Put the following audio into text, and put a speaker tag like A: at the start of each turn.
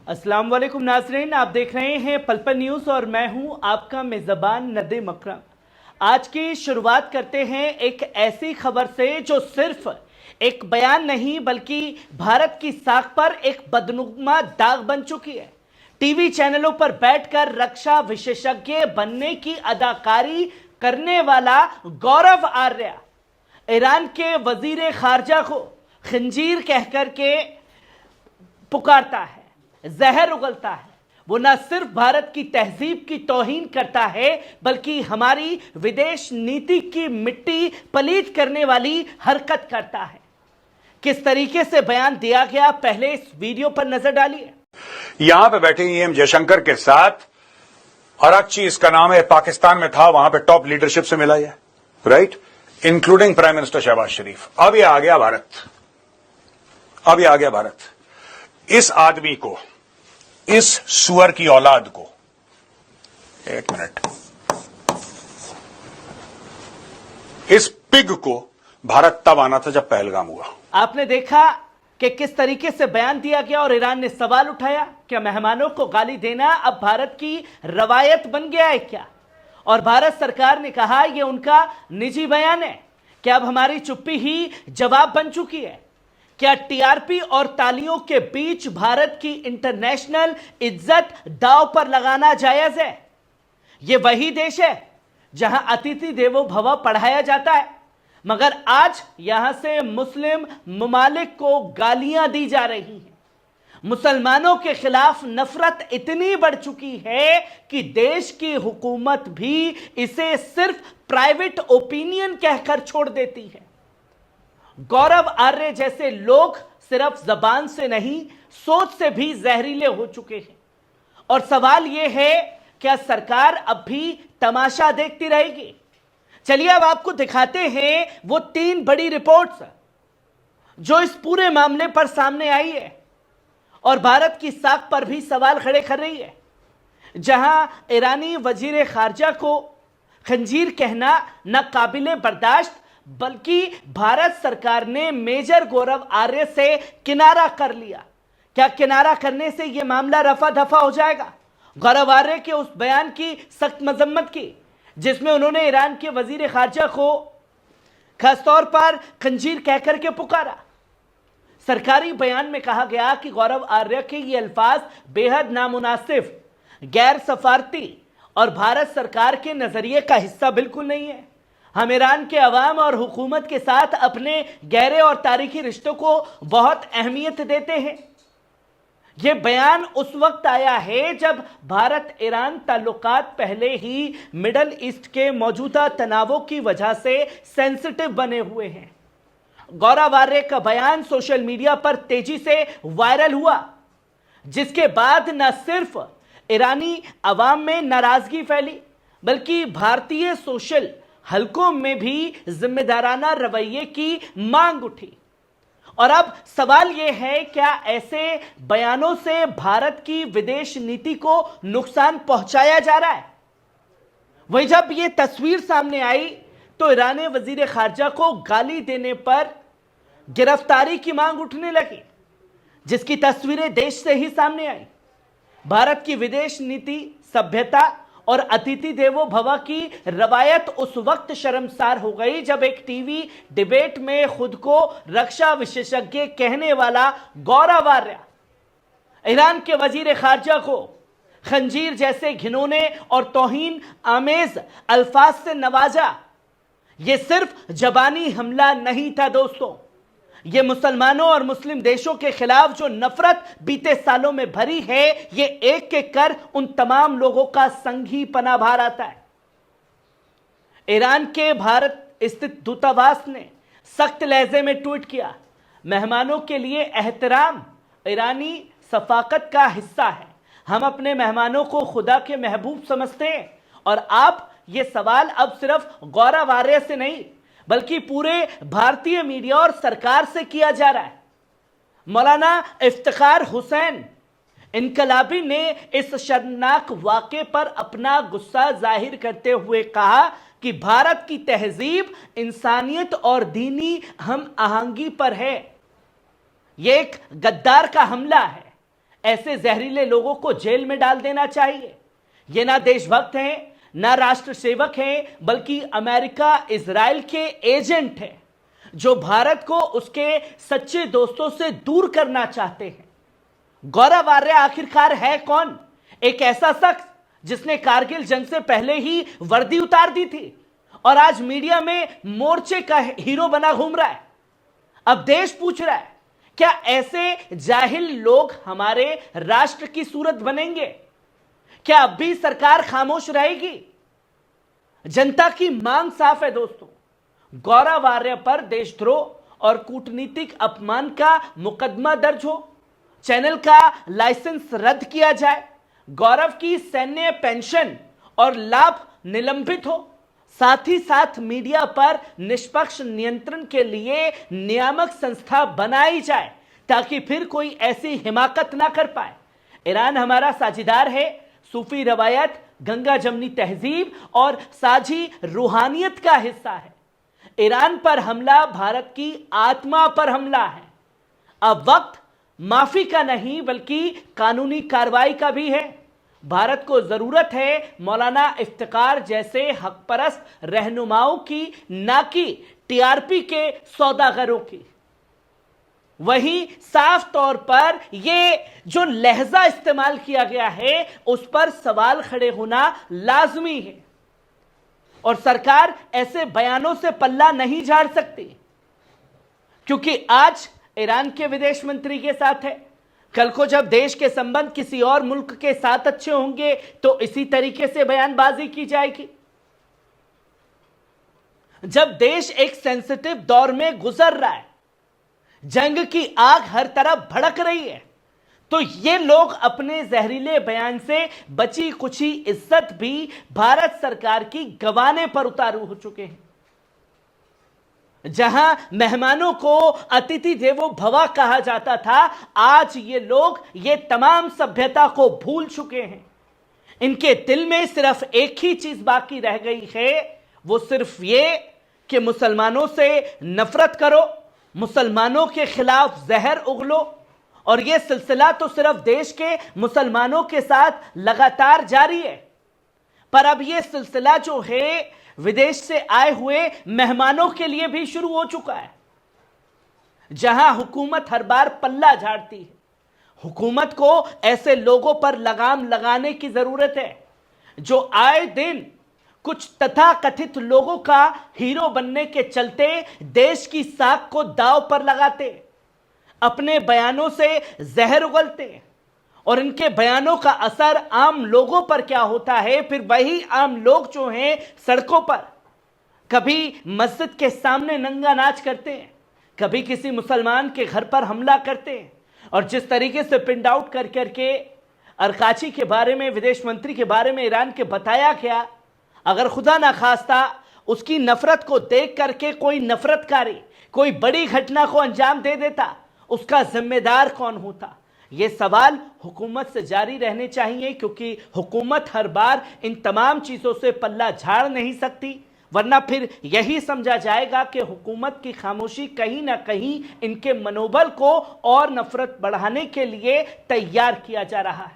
A: अस्सलाम वालेकुम नाज़रीन, आप देख रहे हैं पल पल न्यूज़ और मैं हूं आपका मेज़बान नदीम अकरम। आज की शुरुआत करते हैं एक ऐसी खबर से जो सिर्फ एक बयान नहीं बल्कि भारत की साख पर एक बदनुमा दाग बन चुकी है। टीवी चैनलों पर बैठकर रक्षा विशेषज्ञ बनने की अदाकारी करने वाला गौरव आर्य ईरान के वजीर खारजा को खंजीर कहकर के पुकारता है, जहर उगलता है। वो न सिर्फ भारत की तहजीब की तौहीन करता है बल्कि हमारी विदेश नीति की मिट्टी पलीत करने वाली हरकत करता है। किस तरीके से बयान दिया गया, पहले इस वीडियो पर नजर डालिए।
B: यहां पे बैठे एम जयशंकर के साथ अराक्ची, इसका नाम है, पाकिस्तान में था, वहां पे टॉप लीडरशिप से मिला है, right, including prime minister Shahbaz Sharif. अब ये आ गया भारत, अब ये आ गया भारत। इस आदमी को, इस सुअर की औलाद को, एक मिनट, इस पिग को भारत तब आना था जब पहलगाम हुआ।
A: आपने देखा कि किस तरीके से बयान दिया गया और ईरान ने सवाल उठाया, क्या मेहमानों को गाली देना अब भारत की रवायत बन गया है क्या? और भारत सरकार ने कहा यह उनका निजी बयान है। क्या अब हमारी चुप्पी ही जवाब बन चुकी है? क्या टीआरपी और तालियों के बीच भारत की इंटरनेशनल इज्जत दांव पर लगाना जायज है? यह वही देश है जहां अतिथि देवो भव पढ़ाया जाता है, मगर आज यहां से मुस्लिम ममालिक को गालियां दी जा रही हैं। मुसलमानों के खिलाफ नफरत इतनी बढ़ चुकी है कि देश की हुकूमत भी इसे सिर्फ प्राइवेट ओपिनियन कहकर छोड़ देती है। गौरव आर्य जैसे लोग सिर्फ जबान से नहीं, सोच से भी जहरीले हो चुके हैं। और सवाल यह है, क्या सरकार अब भी तमाशा देखती रहेगी? चलिए अब आपको दिखाते हैं वो 3 बड़ी रिपोर्ट्स जो इस पूरे मामले पर सामने आई है और भारत की साख पर भी सवाल खड़े कर रही है। जहां ईरानी वजीर खारजा को खंजीर कहना न काबिले बर्दाश्त, बल्कि भारत सरकार ने मेजर गौरव आर्य से किनारा कर लिया। क्या किनारा करने से यह मामला रफा दफा हो जाएगा? गौरव आर्य के उस बयान की सख्त मजम्मत की जिसमें उन्होंने ईरान के वजीर खारजा को खासतौर पर खंजीर कहकर के पुकारा। सरकारी बयान में कहा गया कि गौरव आर्य के ये अल्फाज बेहद नामुनासिब, गैर सफारती और भारत सरकार के नजरिए का हिस्सा बिल्कुल नहीं है। हम ईरान के अवाम और हुकूमत के साथ अपने गहरे और तारीखी रिश्तों को बहुत अहमियत देते हैं। यह बयान उस वक्त आया है जब भारत ईरान ताल्लुकात पहले ही मिडल ईस्ट के मौजूदा तनावों की वजह से सेंसिटिव बने हुए हैं। गौरव आर्य का बयान सोशल मीडिया पर तेजी से वायरल हुआ, जिसके बाद न सिर्फ ईरानी अवाम में नाराजगी फैली बल्कि भारतीय सोशल हलकों में भी जिम्मेदाराना रवैये की मांग उठी। और अब सवाल यह है, क्या ऐसे बयानों से भारत की विदेश नीति को नुकसान पहुंचाया जा रहा है? वहीं जब यह तस्वीर सामने आई तो ईरानी वजीर खारजा को गाली देने पर गिरफ्तारी की मांग उठने लगी, जिसकी तस्वीरें देश से ही सामने आई। भारत की विदेश नीति, सभ्यता और अतिथि देवो भव की रवायत उस वक्त शर्मसार हो गई जब एक टीवी डिबेट में खुद को रक्षा विशेषज्ञ कहने वाला गौरव आर्य ईरान के वजीर खारजा को खंजीर जैसे घिनौने और तौहीन आमेज अल्फाज से नवाजा। यह सिर्फ जबानी हमला नहीं था दोस्तों, यह मुसलमानों और मुस्लिम देशों के खिलाफ जो नफरत बीते सालों में भरी है, यह एक एक कर उन तमाम लोगों का संघी पना भार आता है। ईरान के भारत स्थित दूतावास ने सख्त लहजे में ट्वीट किया, मेहमानों के लिए एहतराम ईरानी सफाकत का हिस्सा है। हम अपने मेहमानों को खुदा के महबूब समझते हैं। और आप ये सवाल अब सिर्फ गौरव आर्य से नहीं बल्कि पूरे भारतीय मीडिया और सरकार से किया जा रहा है। मौलाना इफ्तिखार हुसैन इनकलाबी ने इस शर्मनाक वाक़े पर अपना गुस्सा जाहिर करते हुए कहा कि भारत की तहजीब इंसानियत और दीनी हम आहंगी पर है। यह एक गद्दार का हमला है, ऐसे जहरीले लोगों को जेल में डाल देना चाहिए। ये ना देशभक्त हैं, ना राष्ट्र सेवक हैं, बल्कि अमेरिका इजराइल के एजेंट हैं जो भारत को उसके सच्चे दोस्तों से दूर करना चाहते हैं। गौरव आर्य आखिरकार है कौन? एक ऐसा शख्स जिसने कारगिल जंग से पहले ही वर्दी उतार दी थी और आज मीडिया में मोर्चे का हीरो बना घूम रहा है। अब देश पूछ रहा है, क्या ऐसे जाहिल लोग हमारे राष्ट्र की सूरत बनेंगे? क्या अब भी सरकार खामोश रहेगी? जनता की मांग साफ है दोस्तों, गौरव आर्य पर देशद्रोह और कूटनीतिक अपमान का मुकदमा दर्ज हो, चैनल का लाइसेंस रद्द किया जाए, गौरव की सैन्य पेंशन और लाभ निलंबित हो, साथ ही साथ मीडिया पर निष्पक्ष नियंत्रण के लिए नियामक संस्था बनाई जाए ताकि फिर कोई ऐसी हिमाकत ना कर पाए। ईरान हमारा साझीदार है, सूफी रवायत, गंगा जमनी तहजीब और साझी रूहानियत का हिस्सा है। ईरान पर हमला भारत की आत्मा पर हमला है। अब वक्त माफी का नहीं बल्कि कानूनी कार्रवाई का भी है। भारत को जरूरत है मौलाना इफ्तिकार जैसे हकपरस्त रहनुमाओं की, ना कि टीआरपी के सौदागरों की। वहीं साफ तौर पर यह जो लहजा इस्तेमाल किया गया है उस पर सवाल खड़े होना लाजमी है और सरकार ऐसे बयानों से पल्ला नहीं झाड़ सकती, क्योंकि आज ईरान के विदेश मंत्री के साथ है, कल को जब देश के संबंध किसी और मुल्क के साथ अच्छे होंगे तो इसी तरीके से बयानबाजी की जाएगी। जब देश एक सेंसिटिव दौर में गुजर रहा है, जंग की आग हर तरफ भड़क रही है, तो ये लोग अपने जहरीले बयान से बची कुची इज्जत भी भारत सरकार की गंवाने पर उतारू हो चुके हैं। जहां मेहमानों को अतिथि देवो भव कहा जाता था, आज ये लोग ये तमाम सभ्यता को भूल चुके हैं। इनके दिल में सिर्फ एक ही चीज बाकी रह गई है, वो सिर्फ ये कि मुसलमानों से नफरत करो, मुसलमानों के खिलाफ जहर उगलो। और यह सिलसिला तो सिर्फ देश के मुसलमानों के साथ लगातार जारी है, पर अब यह सिलसिला जो है विदेश से आए हुए मेहमानों के लिए भी शुरू हो चुका है। जहां हुकूमत हर बार पल्ला झाड़ती है, हुकूमत को ऐसे लोगों पर लगाम लगाने की जरूरत है जो आए दिन कुछ तथाकथित लोगों का हीरो बनने के चलते देश की साख को दांव पर लगाते, अपने बयानों से जहर उगलते और इनके बयानों का असर आम लोगों पर क्या होता है, फिर वही आम लोग जो हैं सड़कों पर कभी मस्जिद के सामने नंगा नाच करते हैं, कभी किसी मुसलमान के घर पर हमला करते हैं। और जिस तरीके से पिंड आउट कर करके अरकाची के बारे में, विदेश मंत्री के बारे में ईरान के बताया गया, अगर खुदा ना खास्ता उसकी नफरत को देख करके कोई नफरतकारी कोई बड़ी घटना को अंजाम दे देता, उसका जिम्मेदार कौन होता? ये सवाल हुकूमत से जारी रहने चाहिए, क्योंकि हुकूमत हर बार इन तमाम चीजों से पल्ला झाड़ नहीं सकती, वरना फिर यही समझा जाएगा कि हुकूमत की खामोशी कहीं ना कहीं इनके मनोबल को और नफरत बढ़ाने के लिए तैयार किया जा रहा है।